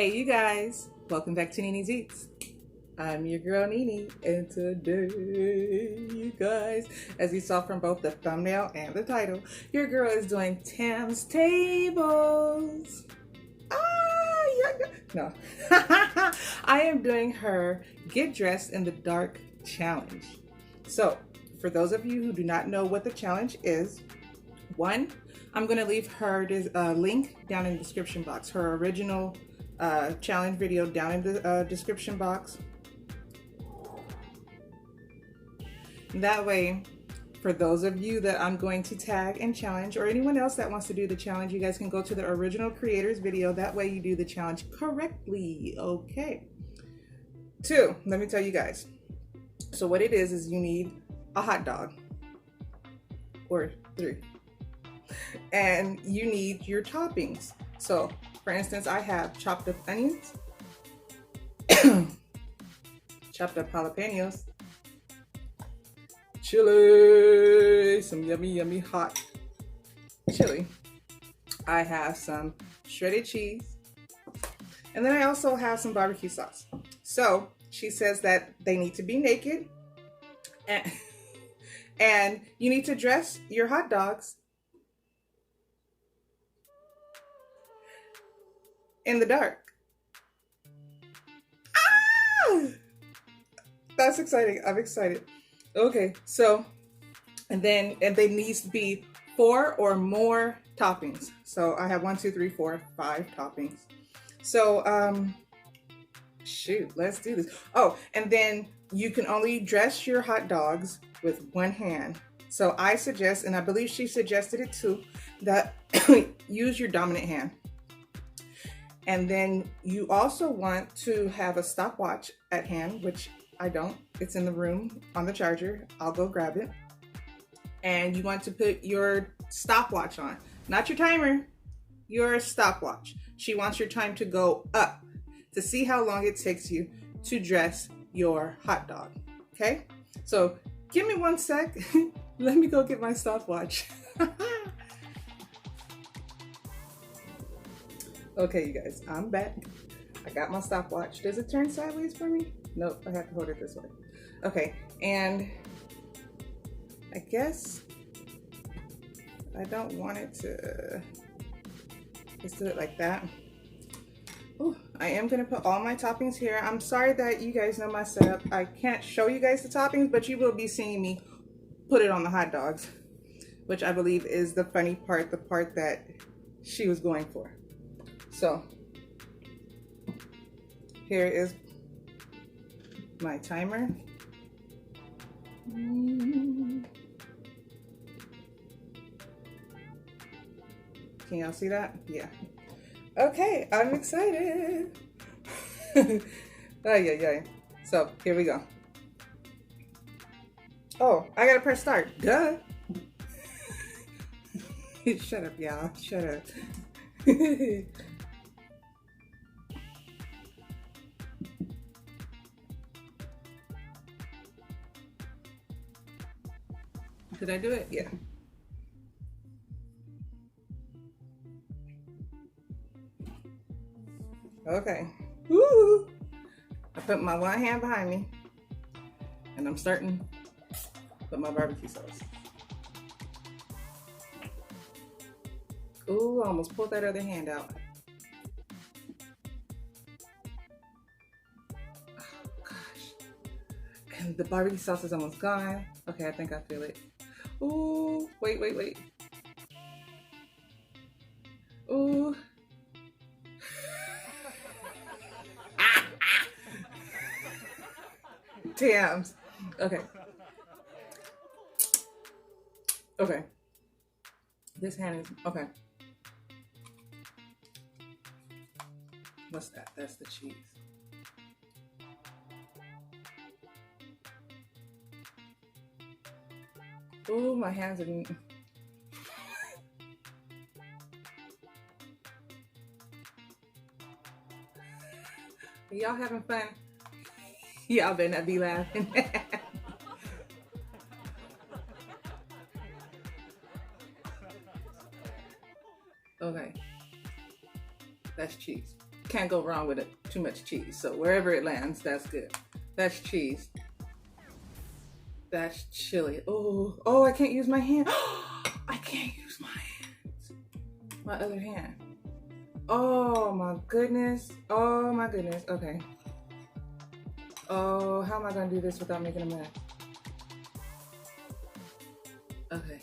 Hey you guys, welcome back to NenesEats. I'm your girl Nene, and today, you guys, as you saw from both the thumbnail and the title, your girl is doing Tamz tables. No. I am doing her Get Dressed in the Dark challenge. So, for those of you who do not know what the challenge is, one, I'm going to leave her link down in the description box, her original challenge video down in the description box. That way, for those of you that I'm going to tag and challenge, or anyone else that wants to do the challenge, you guys can go to the original creator's video. That way you do the challenge correctly. Okay. Two, let me tell you guys. So what it is you need a hot dog, or three, and you need your toppings. So for instance, I have chopped up onions, chopped up jalapenos, chili, some yummy hot chili. I have some shredded cheese, and then I also have some barbecue sauce. So she says that they need to be naked, and you need to dress your hot dogs in the dark. Ah! That's exciting. I'm excited. Okay, so, and they needs to be 4 or more toppings. So I have 1, 2, 3, 4, 5 toppings. So, shoot, let's do this. Oh, and then you can only dress your hot dogs with one hand. So I suggest, and I believe she suggested it too, that use your dominant hand. And then you also want to have a stopwatch at hand, which I don't. It's in the room on the charger. I'll go grab it. And you want to put your stopwatch on, not your timer, your stopwatch. She wants your time to go up to see how long it takes you to dress your hot dog. Okay? So give me 1 sec. Let me go get my stopwatch. Okay, you guys, I'm back. I got my stopwatch. Does it turn sideways for me? Nope, I have to hold it this way. Okay, and I guess I don't want it to just do it like that. Ooh, I am gonna put all my toppings here. I'm sorry that you guys know my setup. I can't show you guys the toppings, but you will be seeing me put it on the hot dogs, which I believe is the funny part, the part that she was going for. So here is my timer. Can y'all see that? Yeah. Okay, I'm excited. Yeah. So here we go. Oh, I gotta press start. Duh. Shut up, y'all. Shut up. Did I do it? Yeah. Okay. Woo! I put my one hand behind me, and I'm starting with my barbecue sauce. Ooh, I almost pulled that other hand out. Oh gosh. And the barbecue sauce is almost gone. Okay, I think I feel it. Ooh, wait. Ooh. Tamz. Okay. Okay. This hand is, okay. What's that? That's the cheese. Ooh, my hands are... Y'all having fun? Y'all better not be laughing. Okay. That's cheese. can't go wrong with it. Too much cheese. So wherever it lands, that's good. That's cheese. That's chili. Oh, I can't use my hand. I can't use my hands. My other hand. Oh my goodness. Oh my goodness. Okay. Oh, how am I gonna do this without making a mess? Okay.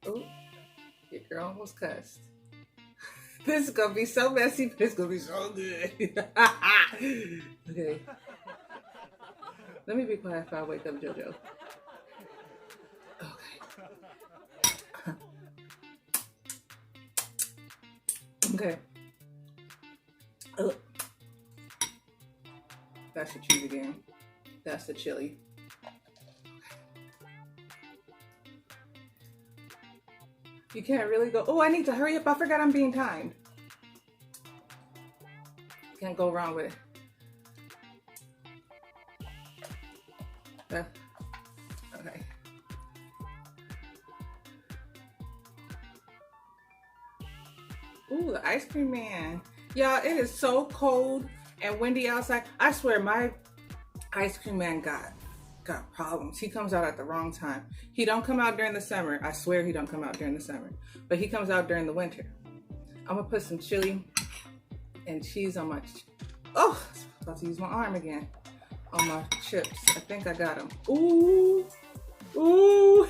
Oh, your girl almost cussed. This is gonna be so messy, but it's gonna be so good. Okay. Let me be quiet if I wake up JoJo. Okay. Okay. Oh. That's the cheese again. That's the chili. You can't really go, oh, I need to hurry up. I forgot I'm being timed. Can't go wrong with it. Okay. Ooh, the ice cream man. Y'all, it is so cold and windy outside. I swear my ice cream man got problems. He comes out at the wrong time. He don't come out during the summer. I swear he don't come out during the summer. But he comes out during the winter. I'm gonna put some chili and cheese on my, oh, I was about to use my arm again. On my chips. I think I got them. Ooh. Ooh.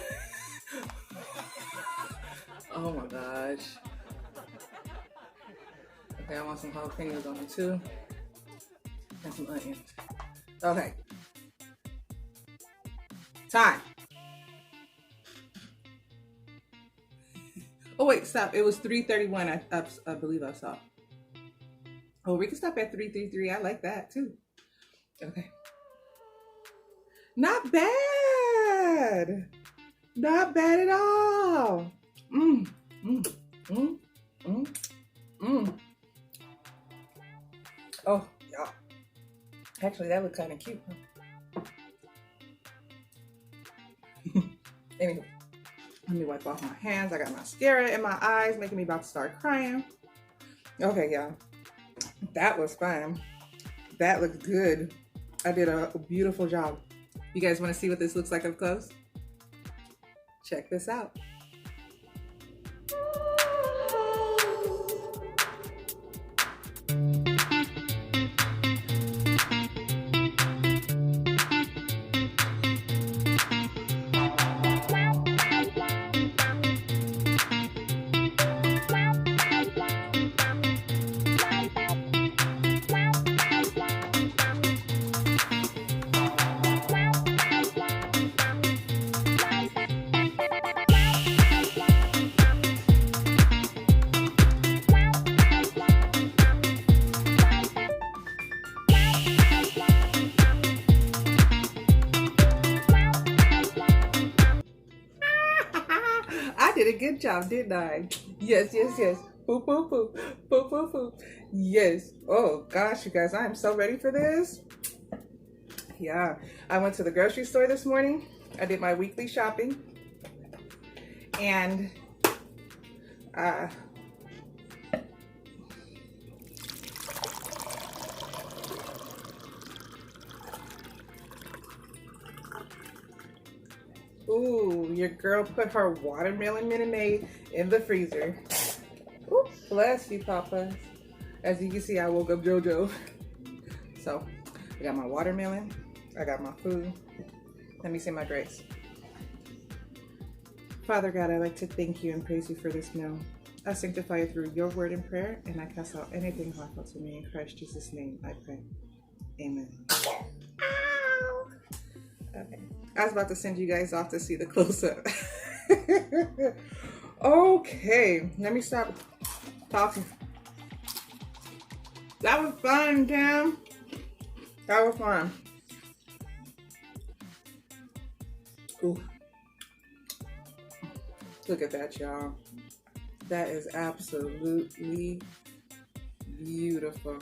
Oh my gosh. Okay, I want some jalapenos on them too. And some onions. Okay. Time. Oh wait, stop. It was 3:31. I believe I saw. Oh, we can stop at 3:33. I like that too. Okay. Not bad. Not bad at all. Oh, yeah. Actually, that looked kind of cute. Huh? Anyway, let me wipe off my hands. I got mascara in my eyes, making me about to start crying. Okay, y'all. That was fun. That looked good. I did a beautiful job. You guys want to see what this looks like up close? Check this out. I did a good job, didn't I? Yes, yes, yes. Boop, boop, boop. Boop, boop, boop. Yes. Oh, gosh, you guys, I am so ready for this. Yeah. I went to the grocery store this morning. I did my weekly shopping. And, ooh, your girl put her watermelon Nene'S in the freezer. Ooh, bless you, Papa. As you can see, I woke up JoJo. So, I got my watermelon. I got my food. Let me say my grace. Father God, I'd like to thank you and praise you for this meal. I sanctify it through your word and prayer, and I cast out anything harmful to me. In Christ Jesus' name, I pray. Amen. Ow. Okay. I was about to send you guys off to see the close-up. Okay, let me stop talking. That was fun, Tam. That was fun. Ooh. Look at that, y'all. That is absolutely beautiful.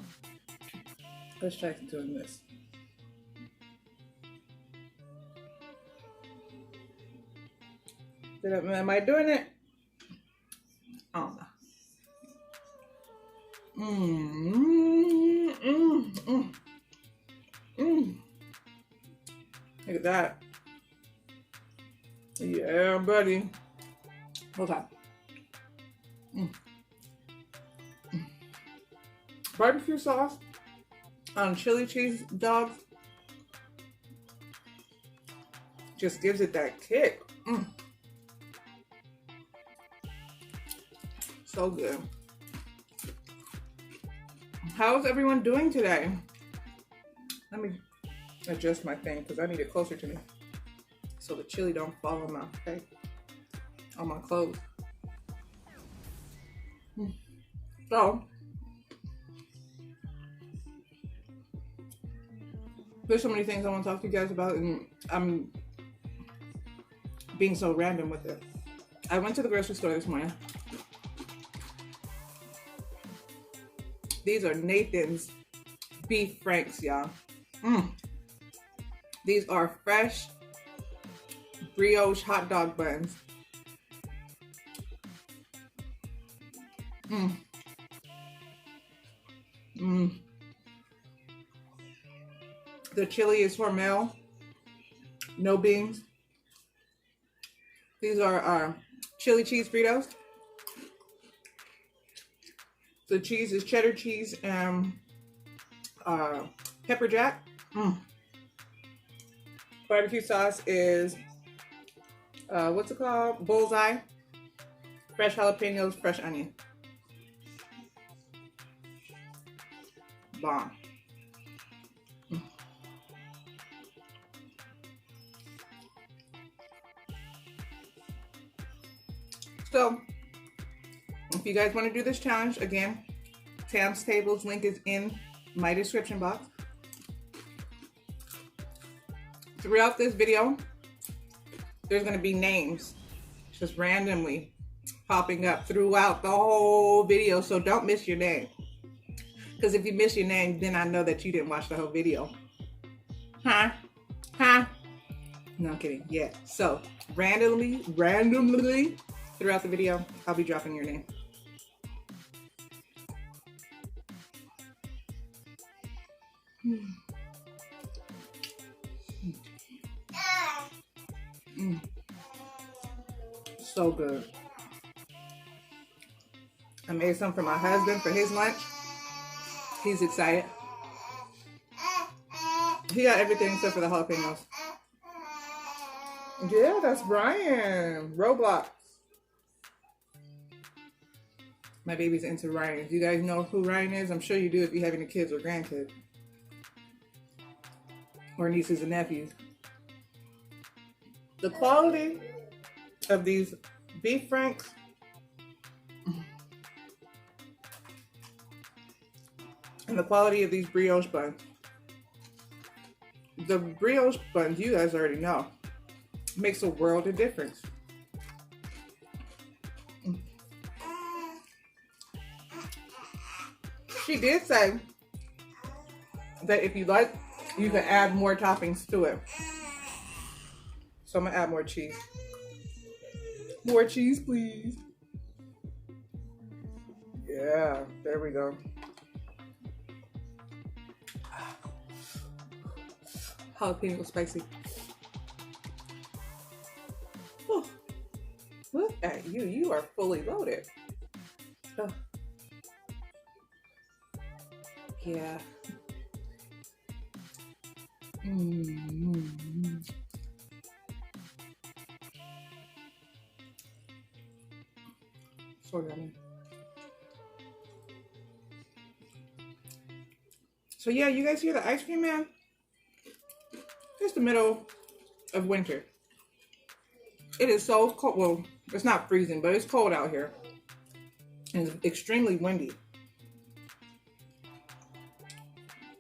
Let's try doing this. Am I doing it? Oh no. Look at that. Yeah, buddy. Okay. Barbecue sauce on chili cheese dogs just gives it that kick. So good. How's everyone doing today? Let me adjust my thing because I need it closer to me so the chili don't fall on my face, on my clothes. So there's so many things I want to talk to you guys about, and I'm being so random with it. I went to the grocery store this morning. These are Nene'S beef franks, y'all. These are fresh brioche hot dog buns. The chili is Hormel, no beans. These are chili cheese Fritos. The cheese is cheddar cheese and pepper jack. Barbecue sauce is, what's it called? Bullseye. Fresh jalapenos, fresh onion. Bomb. So, if you guys want to do this challenge, again, Tamz Table's link is in my description box. Throughout this video, there's going to be names just randomly popping up throughout the whole video, so don't miss your name. Because if you miss your name, then I know that you didn't watch the whole video. Huh? No, I'm kidding. Yeah. So, randomly, throughout the video, I'll be dropping your name. So good. I made some for my husband for his lunch. He's excited. He got everything except for the jalapenos. Yeah, that's Brian. Roblox. My baby's into Ryan. Do you guys know who Ryan is? I'm sure you do if you have any kids or grandkids. Or nieces and nephews. The quality of these beef franks and the quality of these brioche buns. The brioche buns, you guys already know, makes a world of difference. She did say that if you like, you can add more toppings to it. So I'm gonna add more cheese. More cheese, please. Yeah, there we go. Jalapeno spicy. Oh, look at you. You are fully loaded. Oh. Yeah. So yummy. So yeah, you guys hear the ice cream man? It's the middle of winter. It is so cold. Well, it's not freezing, but it's cold out here. And it's extremely windy.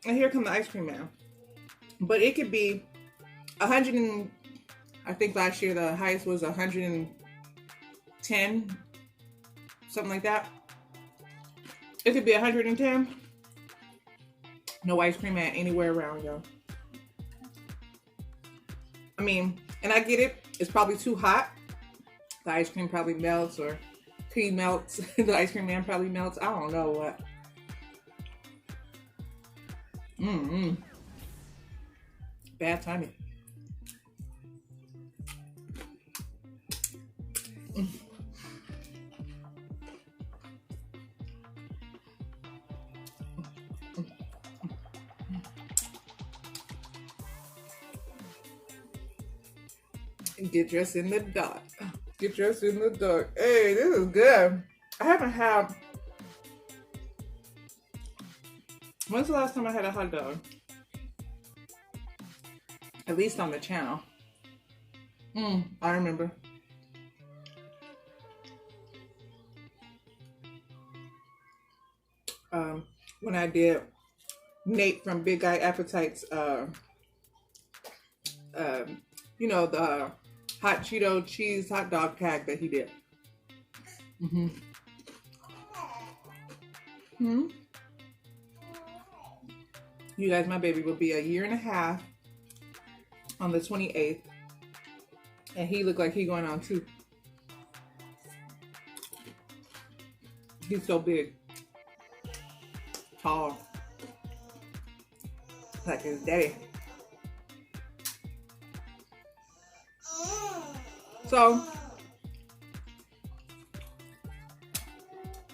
And here come the ice cream man. But it could be 100 and, I think last year the highest was 110, something like that. It could be 110 No ice cream man anywhere around, y'all. I mean, and I get it. It's probably too hot. The ice cream probably melts, or tea melts. The ice cream man probably melts. I don't know what. Bad timing. Get dressed in the dark. Get dressed in the dark. Hey, this is good. I haven't had. When's the last time I had a hot dog? At least on the channel. I remember. When I did Nate from Big Guy Appetites, you know, the hot Cheeto cheese hot dog tag that he did. You guys, my baby will be 1.5 years on the 28th. And he looked like he going on 2. He's so big. Tall. Like his daddy. So,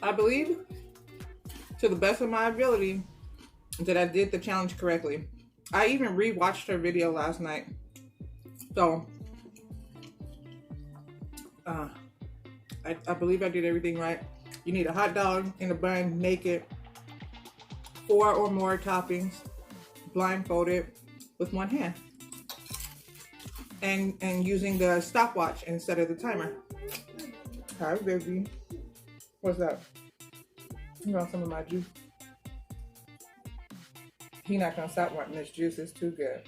I believe, to the best of my ability, that I did the challenge correctly. I even rewatched her video last night. So, I believe I did everything right. You need a hot dog in a bun, naked, 4 or more toppings, blindfolded, with one hand. And using the stopwatch instead of the timer. Hi, baby. What's up? You want some of my juice? He not gonna stop wanting this juice. It's too good.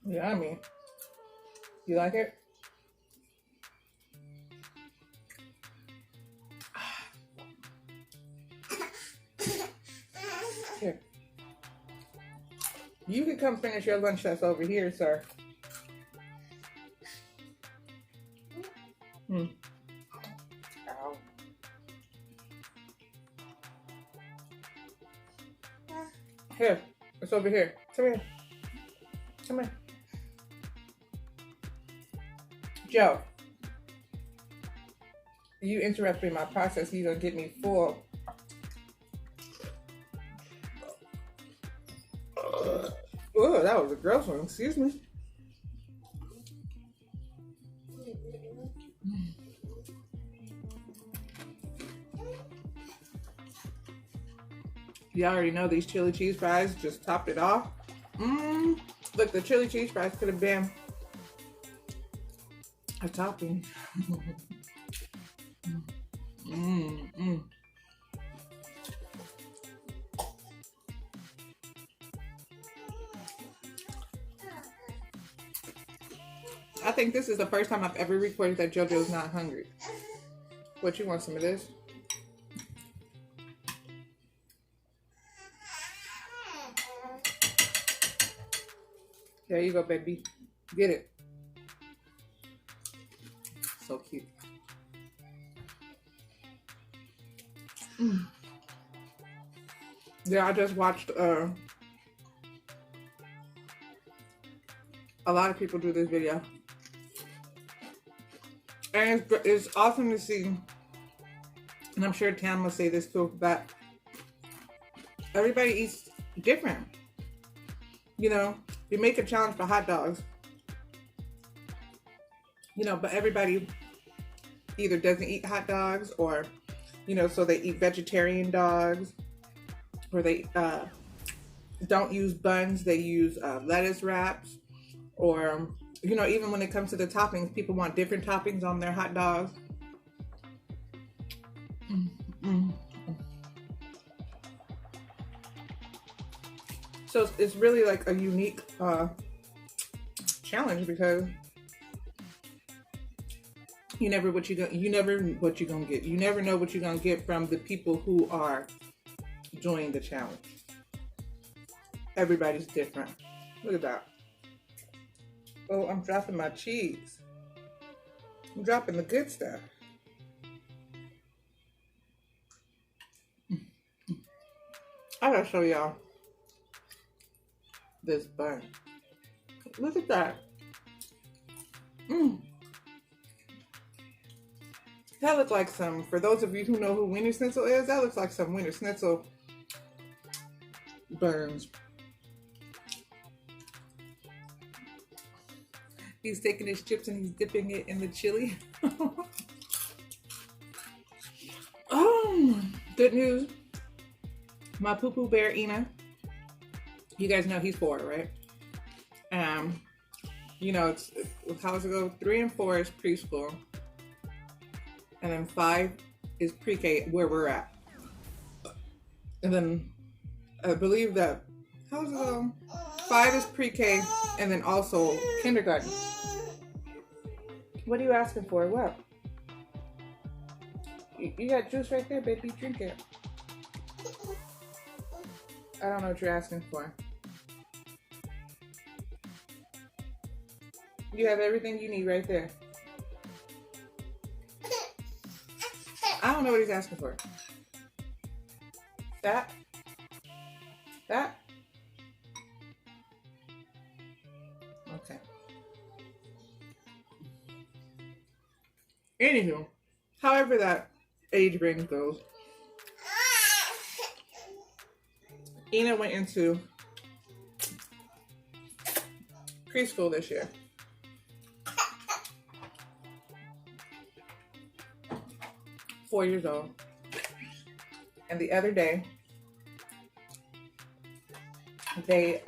Yummy. You like it? Here. You can come finish your lunch that's over here, sir. Ow. Here. It's over here. Come here. Come here. Joe. You interrupting my process. He's gonna get me full. Oh, that was a gross one. Excuse me. You already know these chili cheese fries just topped it off. Look, the chili cheese fries could have been a topping. I think this is the first time I've ever recorded that JoJo's not hungry. What, you want some of this? There you go, baby. Get it. So cute. Yeah, I just watched a lot of people do this video. And it's awesome to see, and I'm sure Tam will say this too, that everybody eats different. You know, you make a challenge for hot dogs, you know, but everybody either doesn't eat hot dogs, or, you know, so they eat vegetarian dogs, or they don't use buns, they use lettuce wraps, or, you know, even when it comes to the toppings, people want different toppings on their hot dogs. So it's really like a unique challenge, because You never what you gonna get. You never know what you're gonna get from the people who are joining the challenge. Everybody's different. Look at that. Oh, I'm dropping my cheese. I'm dropping the good stuff. I gotta show y'all this bun. Look at that. That looks like some, for those of you who know who Wiener Schnitzel is, that looks like some Wiener Schnitzel buns. He's taking his chips and he's dipping it in the chili. Oh, good news. My poo-poo bear, Ina, you guys know he's 4, right? You know, it's how does it go? 3 and 4 is preschool. And then 5 is pre-K, where we're at. And then I believe that, how does it go? 5 is pre-K, and then also kindergarten. What are you asking for? What? You got juice right there, baby. Drink it. I don't know what you're asking for. You have everything you need right there. I don't know what he's asking for. That? That? Okay. Anywho, however that age range goes, Ina went into preschool this year. Four years old. And the other day, they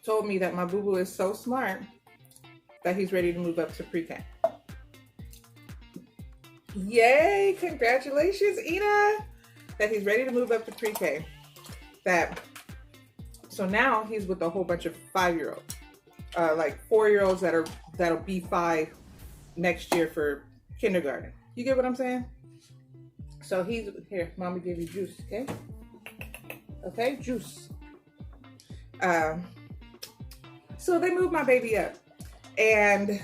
told me that my boo-boo is so smart that he's ready to move up to pre-K. Yay! Congratulations, Ina! That he's ready to move up to pre-K. So now he's with a whole bunch of 5-year-olds, like 4-year-olds that'll be 5 next year for kindergarten. You get what I'm saying? So he's here. Mommy give you juice, okay? Okay, juice. So they moved my baby up, and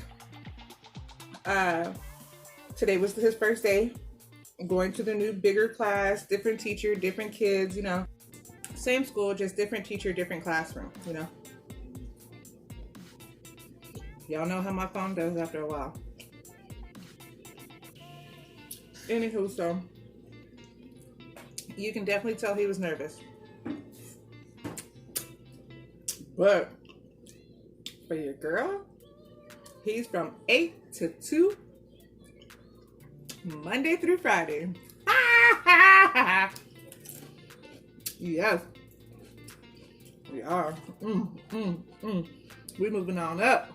today was his first day going to the new bigger class, different teacher, different kids, you know. Same school, just different teacher, different classroom, you know. Y'all know how my phone does after a while. Anywho, so you can definitely tell he was nervous. But for your girl, he's from 8 to 2, Monday through Friday. Yes, we are. We moving on up.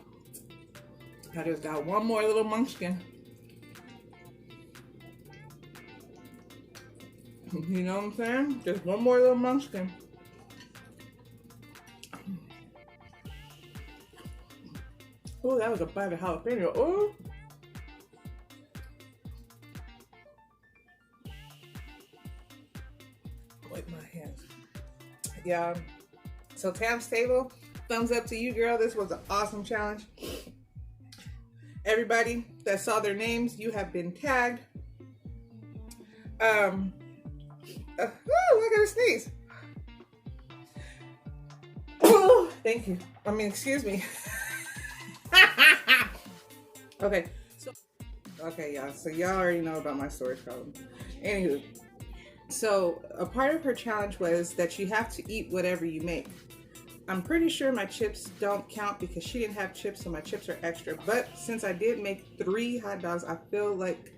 I just got one more little munchkin. You know what I'm saying? Just one more little munchkin. Oh, that was a bite of jalapeno. Oh. Wipe my hands. Yeah. So Tamz table, thumbs up to you, girl. This was an awesome challenge. Everybody that saw their names, you have been tagged. I gotta sneeze. Oh, thank you. I mean, excuse me. Okay, y'all. So y'all already know about my storage problem. Anywho, so a part of her challenge was that you have to eat whatever you make. I'm pretty sure my chips don't count because she didn't have chips, so my chips are extra. But since I did make 3 hot dogs, I feel like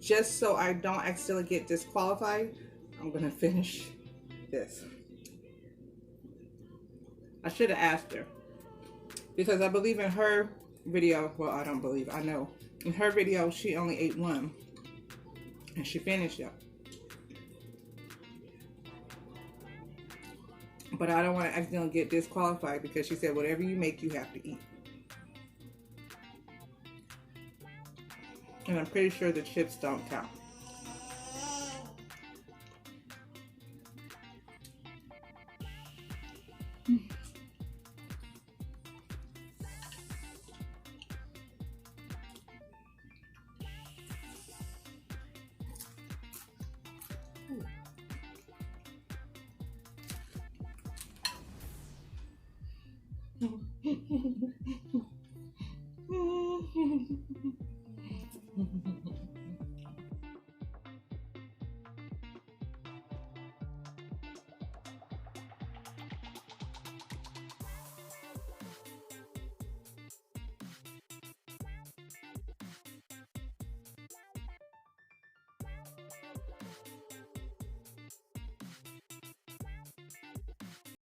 just so I don't accidentally get disqualified, I'm gonna finish this. I should have asked her, because I believe in her video, well, I don't believe, I know. In her video, she only ate 1, and she finished it. But I don't want to accidentally get disqualified because she said whatever you make, you have to eat. and I'm pretty sure the chips don't count.